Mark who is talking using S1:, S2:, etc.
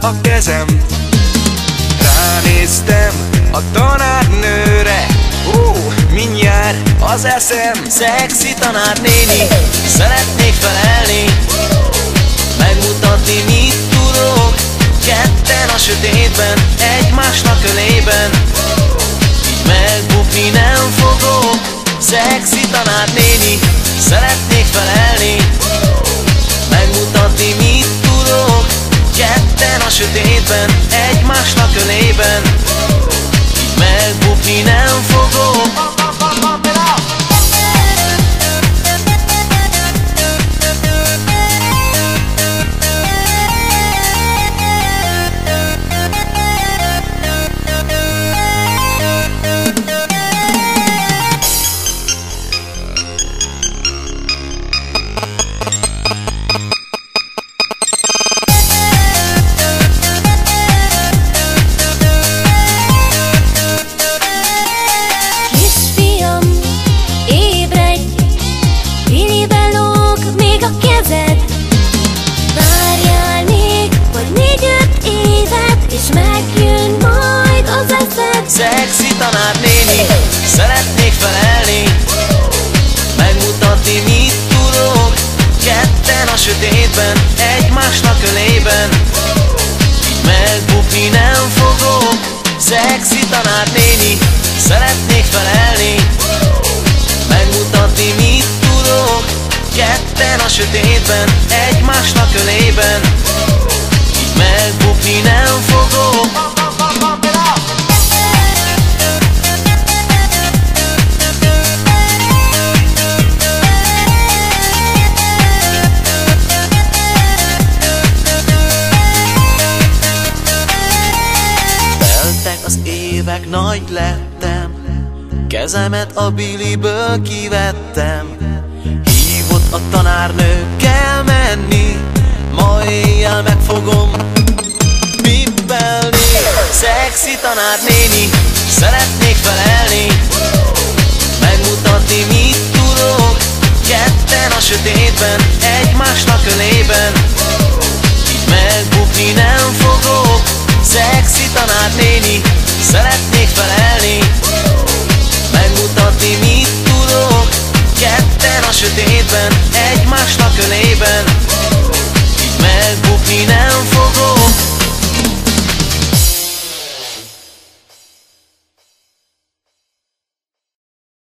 S1: a kezem. Ránéztem a tanárnőre, mindjárt az eszem.
S2: Szexi tanárnéni, szeretnék felelni, megmutatni, mit tudok. Ketten a sötétben, egymásnak ölében, így megbukni nem fogok. Szexi tanárnéni, szeretnék felelni, megmutatni, mit tudok. Ketten a sötétben, egymásnak ölében, így megbukni nem fogok. Szexi tanárnéni, szeretnék felelni, megmutatni, mit tudok. Ketten a sötétben, egymásnak ölében, így megbukni nem fogok. Szexi tanárnéni, szeretnék felelni, megmutatni, mit tudok. Ketten a sötétben, egymásnak ölében, így megbukni nem fogok. Az évek, nagy lettem, kezemet a biliből kivettem. Hívott a tanárnő, kell menni, ma éjjel meg fogom pippelni. Szexi tanárnéni, szeretnék felelni, megmutatni, mit tudok. Ketten a sötétben, egymásnak ölében, így megbukni nem fogok.